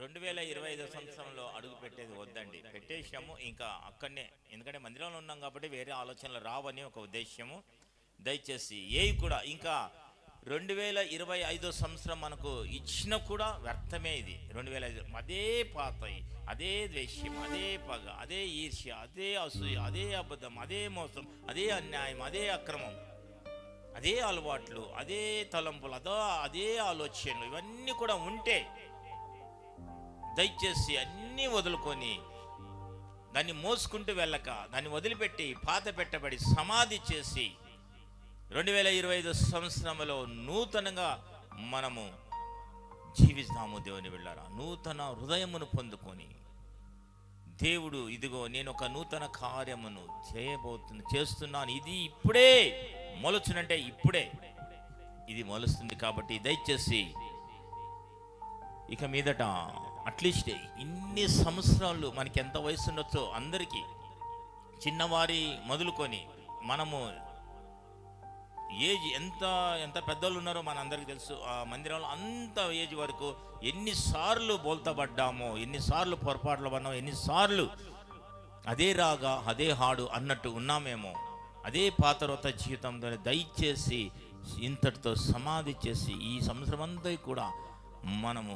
2025 సంవత్సరంలో అడుగు పెట్టేది వద్దండి, పెట్టేసాము ఇంకా అక్కడనే. ఎందుకంటే మందిరంలో ఉన్నాం కాబట్టి వేరే ఆలోచనలు రావని ఒక ఉద్దేశము. దయచేసి ఏవి కూడా ఇంకా 2025 సంవత్సరం మనకు ఇచ్చిన కూడా వ్యర్థమే. ఇది 2005 అదే పాతయి, అదే ద్వేష్యం, అదే పగ, అదే ఈర్ష్య, అదే అసూయ, అదే అబద్ధం, అదే మోసం, అదే అన్యాయం, అదే అక్రమం, అదే అలవాట్లు, అదే తలంపులు, అదే ఆలోచనలు, ఇవన్నీ కూడా ఉంటే దయచేసి అన్నీ వదులుకొని దాన్ని మోసుకుంటూ వెళ్ళక దాన్ని వదిలిపెట్టి పాత పెట్టబడి సమాధి చేసి 2025 సంవత్సరంలో నూతనంగా మనము జీవిస్తాము. దేవుని బిడ్డలారా, నూతన హృదయమును పొందుకొని దేవుడు ఇదిగో నేను ఒక నూతన కార్యమును చేస్తున్నాను, ఇది ఇప్పుడే మొలుచునంటే ఇప్పుడే ఇది మొలుస్తుంది. కాబట్టి దయచేసి ఇక మీదట అట్లీస్ట్ ఇన్ని సంవత్సరాలు మనకి ఎంత వయసు ఉండొచ్చో అందరికీ, చిన్నవారి మొదలుకొని మనము ఏజ్ ఎంత పెద్దోళ్ళు ఉన్నారో మన అందరికీ తెలుసు. ఆ మందిరంలో అంత ఏజ్ వరకు ఎన్నిసార్లు బోల్తబడ్డామో, ఎన్నిసార్లు పొరపాట్లు పడ్డామో, ఎన్నిసార్లు అదే రాగా అదే హాడు అన్నట్టు ఉన్నామేమో, అదే పాతరోత జీవితంతో దయచేసి ఇంతటితో సమాధి చేసి ఈ సంవత్సరం అంతా కూడా మనము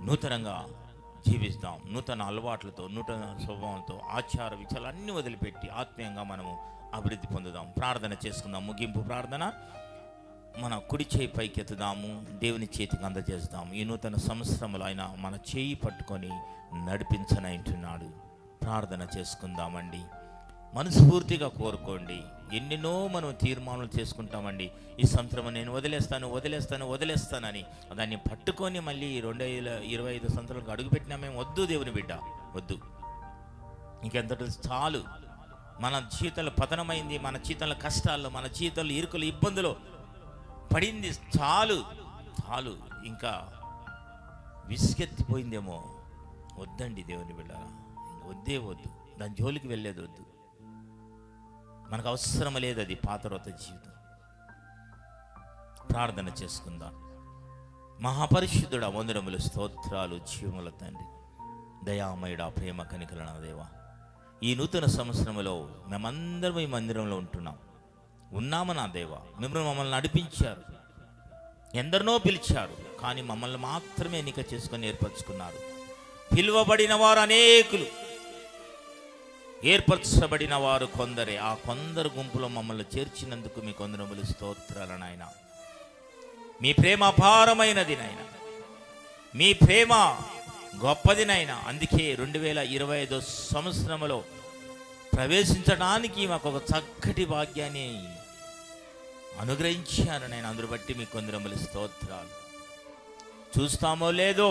నూతనంగా జీవిస్తాం. నూతన అలవాట్లతో, నూతన స్వభావంతో, ఆచార విచారాలు అన్నీ వదిలిపెట్టి ఆత్మీయంగా మనము అభివృద్ధి పొందుదాం. ప్రార్థన చేసుకుందాం. ముగింపు ప్రార్థన. మన కుడి చేయి పైకెత్తుదాము, దేవుని చేతికి అందజేస్తాము. ఈ నూతన సంవత్సరంలో ఆయన మన చేయి పట్టుకొని నడిపించనంటున్నాడు. ప్రార్థన చేసుకుందామండి. మనస్ఫూర్తిగా కోరుకోండి. ఎన్నెన్నో మనం తీర్మానాలు చేసుకుంటామండి. ఈ సంవత్సరం నేను వదిలేస్తానని దాన్ని పట్టుకొని మళ్ళీ 2025 సంవత్సరాలకు అడుగుపెట్టినామేం వద్దు. దేవుని బిడ్డ వద్దు. ఇంకెంతటి చాలు. మన జీవితంలో పతనమైంది, మన జీవితంలో కష్టాల్లో, మన జీవితంలో ఇరుకులు ఇబ్బందులు పడింది. చాలు. ఇంకా విసుగెత్తిపోయిందేమో. వద్దండి దేవుని బిడ్డ, వద్దు. దాని జోలికి వెళ్ళేది వద్దు. మనకు అవసరం లేదు అది పాతరోత జీవితం. ప్రార్థన చేసుకుందాం. మహాపరిశుద్ధుడా, వందనములు, స్తోత్రాలు, జీవముల తండ్రి, దయామయుడా, ప్రేమ కనికలన దేవా, ఈ నూతన సంవత్సరంలో మేమందరం ఈ మందిరంలో ఉన్నాము నా దేవా. మమ్మల్ని నడిపించారు, ఎందరినో పిలిచారు, కానీ మమ్మల్ని మాత్రమే ఎన్నిక చేసుకొని ఏర్పరచుకున్నారు. పిలువబడిన వారు అనేకులు, ఏర్పరచబడిన వారు కొందరే. ఆ కొందరు గుంపులో మమ్మల్ని చేర్చినందుకు మీ కొందరములు స్తోత్రాలు నాయన. మీ ప్రేమ అపారమైనది నాయన, మీ ప్రేమ గొప్పది నాయన. అందుకే 2025 సంవత్సరంలో ప్రవేశించడానికి మాకు ఒక చక్కటి భాగ్యాన్ని అనుగ్రహించారు నాయన. అందరూ బట్టి మీ కొందరములు స్తోత్రాలు. చూస్తామో లేదో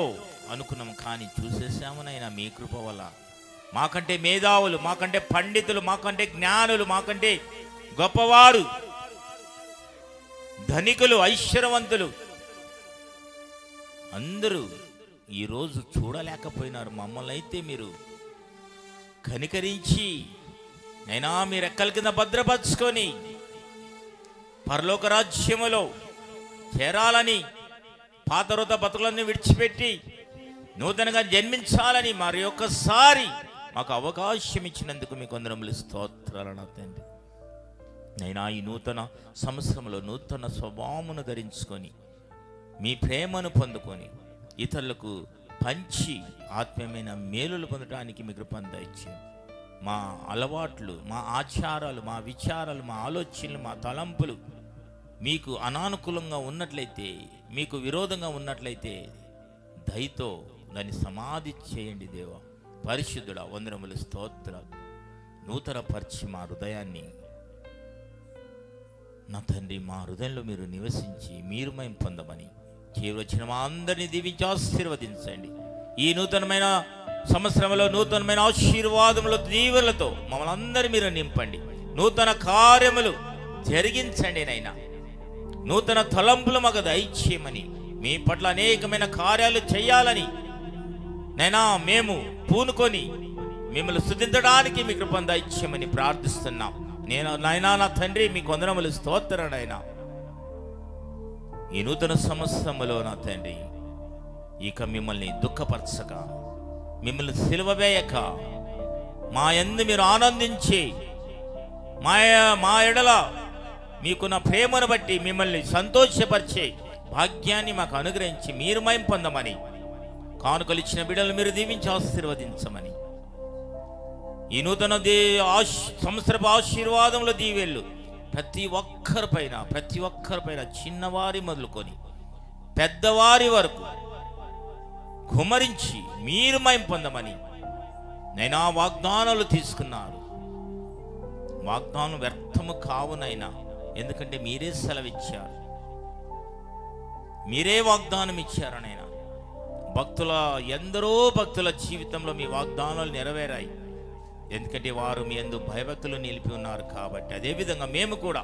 అనుకున్నాం, కానీ చూసేసాము నాయన మీ కృప వల్ల. మాకంటే మేధావులు, మాకంటే పండితులు, మాకంటే జ్ఞానులు, మాకంటే గొప్పవారు, ధనికులు, ఐశ్వర్యవంతులు అందరూ ఈరోజు చూడలేకపోయినారు. మమ్మల్ని అయితే మీరు కనికరించి నైనా మీ రెక్కల కింద భద్రపరుచుకొని పరలోక రాజ్యములో చేరాలని, పాతరోత బతుకులన్నీ విడిచిపెట్టి నూతనంగా జన్మించాలని మరి ఒక్కసారి మాకు అవకాశం ఇచ్చినందుకు మీకు వందనములు, స్తోత్రాలు నా తండ్రి. నైనా ఈ నూతన సంవత్సరంలో నూతన స్వభావమును ధరించుకొని మీ ప్రేమను పొందుకొని ఇతరులకు పంచి ఆత్మీయమైన మేలులు పొందడానికి మీ కృపను దయచేయండి. మా అలవాట్లు, మా ఆచారాలు, మా విచారాలు, మా ఆలోచనలు, మా తలంపులు మీకు అనానుకూలంగా ఉన్నట్లయితే, మీకు విరోధంగా ఉన్నట్లయితే దయతో దాన్ని సమాధి చేయండి దేవా. పరిశుద్ధుడా, వందనములు, స్తోత్రాలు. నూతన పరిచి మా హృదయాన్ని నా తండ్రి, మా హృదయంలో మీరు నివసించి మీరు మేము పొందమని చేరొచ్చిన మా అందరినీ దీవించి ఆశీర్వదించండి. ఈ నూతనమైన సంవత్సరంలో నూతనమైన ఆశీర్వాదములు, దీవెనలతో మమ్మల్ని అందరూ మీరు నింపండి. నూతన కార్యములు జరిగించండి నైనా. నూతన తలంపులు మాకు దయచేయమని, మీ పట్ల అనేకమైన కార్యాలు చేయాలని నైనా మేము పూనుకొని మిమ్మల్ని స్తుతించడానికి మీ కృపను దయచేయమని ప్రార్థిస్తున్నాం. నైనా నా తండ్రి, మీ వందనములు, స్తోత్రాలు నైనా. ఈ నూతన సంవత్సరములో నా తండ్రి ఇక మిమ్మల్ని దుఃఖపరచక, మిమ్మల్ని సిలువవేయక, మా యందు మీరు ఆనందించి, మా ఎడల మీకున్న ప్రేమను బట్టి మిమ్మల్ని సంతోషపరిచే భాగ్యాన్ని మాకు అనుగ్రహించి మీరు మహిమ పొందమని, కానుకలు ఇచ్చిన బిడ్డలు మీరు దీవించి ఆశీర్వదించమని, ఈ నూతన సంవత్సరపు ఆశీర్వాదంలో దీవెళ్ళు ప్రతి ఒక్కరిపైన చిన్నవారి మొదలుకొని పెద్దవారి వరకు కుమరించి మీరు మహిమ పొందమని నేను ఆ వాగ్దానాలు తీసుకున్నాను. వాగ్దానం వ్యర్థము కావునైనా, ఎందుకంటే మీరే సెలవిచ్చారు, మీరే వాగ్దానం ఇచ్చారనైనా. ఎందరో భక్తుల జీవితంలో మీ వాగ్దానాలు నెరవేరాయి, ఎందుకంటే వారు మీ యందు భయభక్తులు నిలిపి ఉన్నారు కాబట్టి. అదేవిధంగా మేము కూడా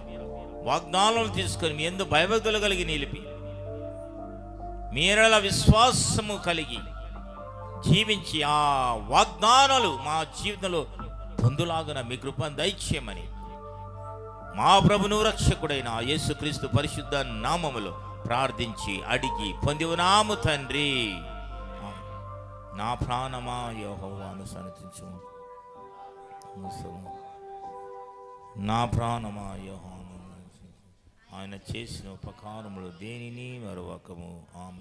వాగ్దానాలు తీసుకొని మీ యందు భయభక్తులు కలిగి నిలిపి, మీరల విశ్వాసము కలిగి జీవించి ఆ వాగ్దానాలు మా జీవితంలో పొందులాగున మీ కృపను దయచేయమని మా ప్రభును రక్షకుడైన యేసుక్రీస్తు పరిశుద్ధ నామములో ప్రార్థించి అడిగి పొంది ఉన్నాము తండ్రి. నా ప్రాణమా యెహోవాను సన్నిధించుము, నా ప్రాణమా యెహోవాను, ఆయన చేసిన ఉపకారములు దేనిని మరువకము. ఆమె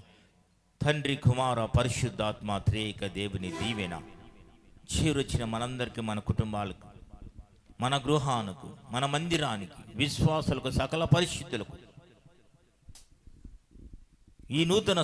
తండ్రి, కుమార, పరిశుద్ధాత్మ త్రియేక దేవుని దీవెన చేరొచ్చిన మనందరికీ, మన కుటుంబాలకు, మన గృహానికి, మన మందిరానికి, విశ్వాసులకు, సకల పరిశుద్ధులకు ఈ నూతన